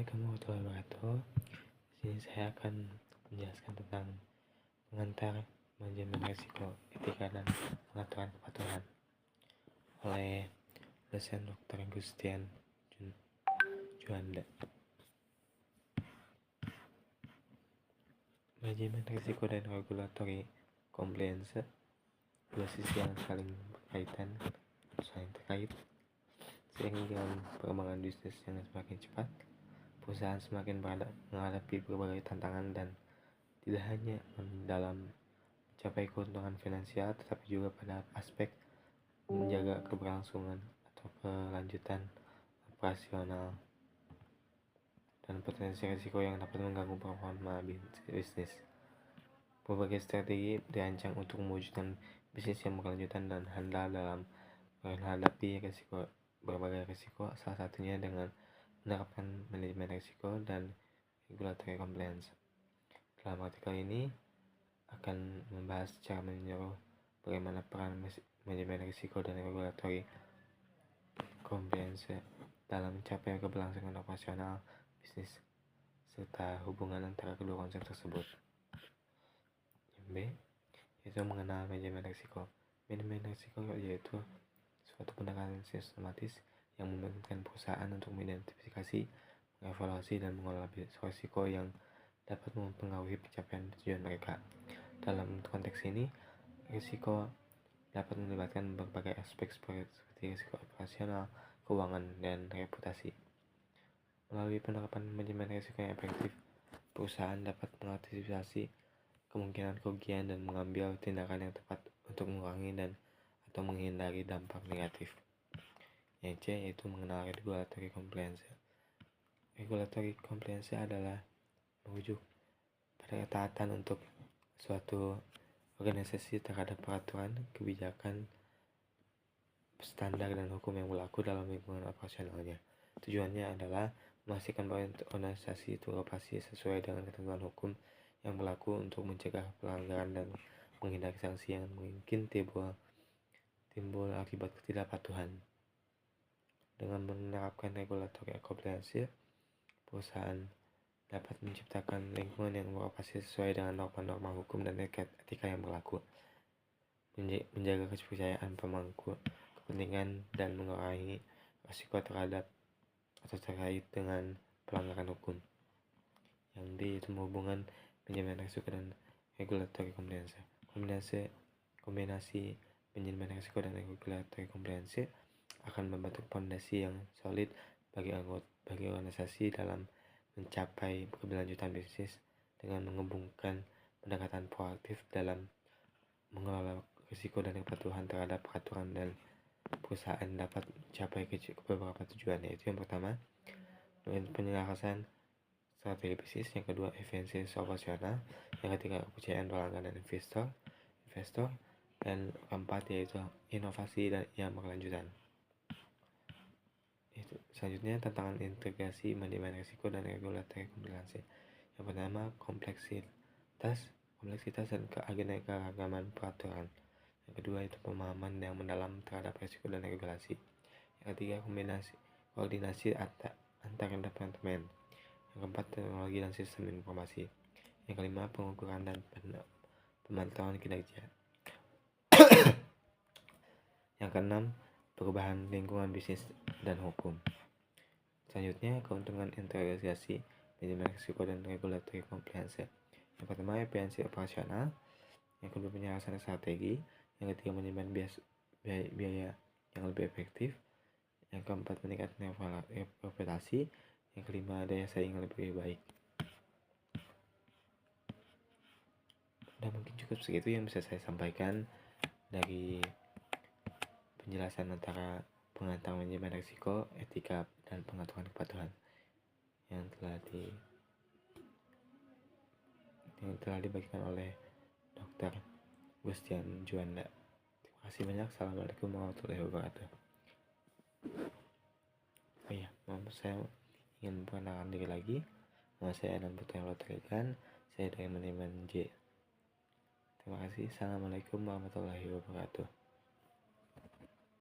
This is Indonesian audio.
Assalamualaikum warahmatullahi wabarakatuh. Di sini saya akan menjelaskan tentang pengantar manajemen risiko, etika dan pengaturan kepatuhan oleh dosen Dr. Gustian Juanda. Manajemen risiko dan regulatory compliance, dua sisi yang saling terkait. Seiring dengan perkembangan bisnis yang semakin cepat, perusahaan semakin menghadapi berbagai tantangan dan tidak hanya dalam mencapai keuntungan finansial, tetapi juga pada aspek menjaga keberlangsungan atau kelanjutan operasional dan potensi risiko yang dapat mengganggu performa bisnis. Berbagai strategi dirancang untuk mewujudkan bisnis yang berkelanjutan dan handal dalam menghadapi berbagai risiko, salah satunya dengan menerapkan manajemen risiko dan regulatory compliance. Dalam artikel ini akan membahas secara menyeluruh bagaimana peran manajemen risiko dan regulatory compliance dalam mencapai keberlangsungan operasional bisnis serta hubungan antara kedua konsep tersebut. Yang B, yaitu mengenal manajemen risiko. Manajemen risiko yaitu suatu pendekatan sistematis yang memungkinkan perusahaan untuk mengidentifikasi, mengevaluasi, dan mengelola risiko yang dapat mempengaruhi pencapaian tujuan mereka. Dalam konteks ini, risiko dapat melibatkan berbagai aspek seperti risiko operasional, keuangan, dan reputasi. Melalui penerapan manajemen risiko yang efektif, perusahaan dapat mengantisipasi kemungkinan kerugian dan mengambil tindakan yang tepat untuk mengurangi atau menghindari dampak negatif. Yang C, yaitu mengenal regulatory compliance. Regulatory compliance adalah merujuk pada ketaatan untuk suatu organisasi terhadap peraturan, kebijakan, standar, dan hukum yang berlaku dalam lingkungan operasionalnya. Tujuannya adalah memastikan bahwa organisasi itu beroperasi sesuai dengan ketentuan hukum yang berlaku untuk mencegah pelanggaran dan menghindari sanksi yang mungkin timbul akibat ketidakpatuhan. Dengan menerapkan regulatory compliance, perusahaan dapat menciptakan lingkungan yang beroperasi sesuai dengan norma-norma hukum dan etika yang berlaku, menjaga kepercayaan pemangku kepentingan, dan mengurangi risiko terhadap atau terkait dengan pelanggaran hukum. Yang D, itu hubungan manajemen risiko dan regulatory compliance. Kombinasi manajemen risiko dan regulatory compliance akan membentuk fondasi yang solid bagi organisasi dalam mencapai keberlanjutan bisnis dengan menggabungkan pendekatan proaktif dalam mengelola risiko dan kepatuhan terhadap peraturan, dan perusahaan dapat mencapai beberapa tujuan, yaitu yang pertama, penyelarasan strategi bisnis, yang kedua, efisiensi operasional, yang ketiga, kepercayaan pelanggan dan investor, dan keempat, yaitu inovasi dan yang berkelanjutan. Selanjutnya, tantangan integrasi manajemen risiko dan regulatory compliance. Yang pertama, kompleksitas dan keanekaragaman peraturan. Yang kedua, itu pemahaman yang mendalam terhadap risiko dan regulasi. Yang ketiga, koordinasi antar departemen. Yang keempat, teknologi dan sistem informasi. Yang kelima, pengukuran dan pemantauan kinerja. Yang keenam, perubahan lingkungan bisnis dan hukum. Selanjutnya, keuntungan integrasi manajemen risiko dan regulatory compliance. Yang pertama, efisiensi operasional. Yang kedua, penyelarasan strategi. Yang ketiga, manajemen biaya yang lebih efektif. Yang keempat, meningkatkan reputasi. Yang kelima, daya saing yang lebih baik. Dan mungkin cukup segitu yang bisa saya sampaikan dari penjelasan antara pengantar manajemen risiko, etika, dan pengaturan kepatuhan yang telah dibagikan oleh Dr. Gustian Juanda. Terima kasih banyak. Assalamualaikum warahmatullahi wabarakatuh. Saya ingin memperkenalkan diri lagi. Nama saya Anand Putra Lotrikan. Saya dari manajemen J. Terima kasih. Assalamualaikum warahmatullahi wabarakatuh.